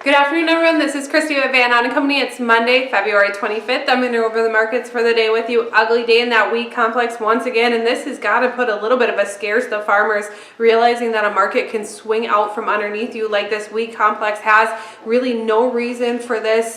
Good afternoon, everyone. This is Christy with Ahn Co. It's Monday, February 25th. I'm going to go over the markets for the day with you. Ugly day in that wheat complex once again, and this has got to put a little bit of a scare to the farmers, realizing that a market can swing out from underneath you like this wheat complex has. Really no reason for this.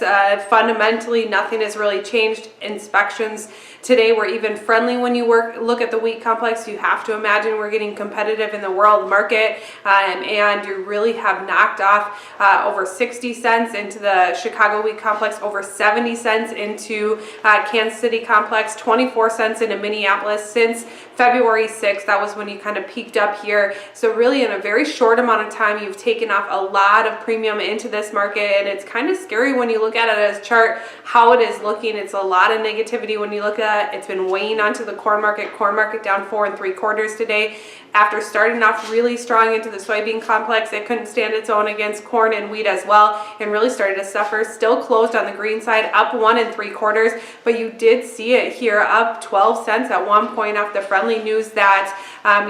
Fundamentally, nothing has really changed. Inspections today were even friendly when you look at the wheat complex. You have to imagine we're getting competitive in the world market, and you really have knocked off over 60 cents into the Chicago wheat complex, over 70 cents into Kansas City complex, 24 cents into Minneapolis since February 6th. That was when you kind of peaked up here. So really in a very short amount of time, you've taken off a lot of premium into this market, and it's kind of scary when you look at it as a chart, how it is looking. It's a lot of negativity when you look at it. It's been weighing onto the corn market down 4 3/4 today. After starting off really strong into the soybean complex, it couldn't stand its own against corn and wheat as well, and really started to suffer. Still closed on the green side, up 1 3/4, but you did see it here up 12 cents at one point off the friendly news that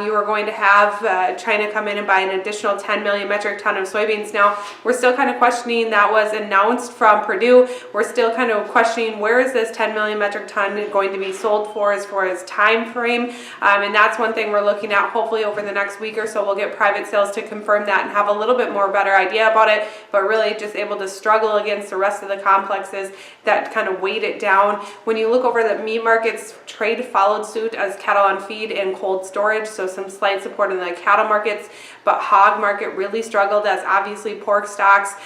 you were going to have China come in and buy an additional 10 million metric ton of soybeans. Now, we're still kind of questioning, that was announced from Purdue. We're still kind of questioning, where is this 10 million metric ton going to be sold for as far as time frame? And that's one thing we're looking at. Hopefully over the next week or so, we'll get private sales to confirm that and have a little bit more better idea about it, but really just able to struggle against the rest of the complexes that kind of weighed it down. When you look over the meat markets, trade followed suit as cattle on feed and cold storage, so some slight support in the cattle markets, but hog market really struggled, as obviously pork stocks,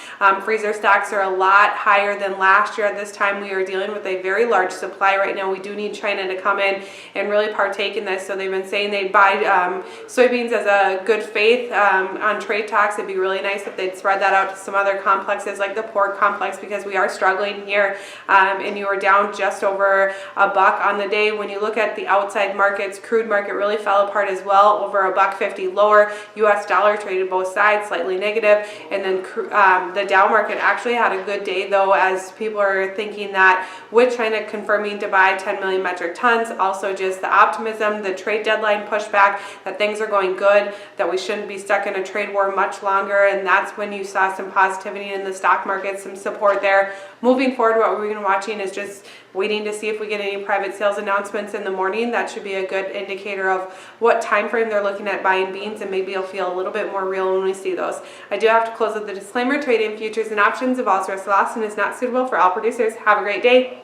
freezer stocks are a lot higher than last year. At this time, we are dealing with a very large supply right now. We do need China to come in and really partake in this. So they've been saying they'd buy soybeans as a good faith on trade talks. It'd be really nice if they'd spread that out to some other complexes like the pork complex, because we are struggling here, and you are down just over $1 on the day. When you look at the outside markets, crude market really fell apart as well, over $1.50 lower. US dollar traded both sides, slightly negative, and then the Dow market actually had a good day though, as people are thinking that with China confirming to buy 10 million metric tons, also just the optimism, the trade deadline pushback, that things are going good, that we shouldn't be stuck in a trade war much longer, and that's when you saw some positivity in the stock market, some support there. Moving forward, what we're going to be watching is just waiting to see if we get any private sales announcements in the morning. That should be a good indicator of what time frame they're looking at buying beans, and maybe it'll feel a little bit more real when we see those. I do have to close with the disclaimer: trading futures and options involves risk, loss, and is not suitable for all producers. Have a great day.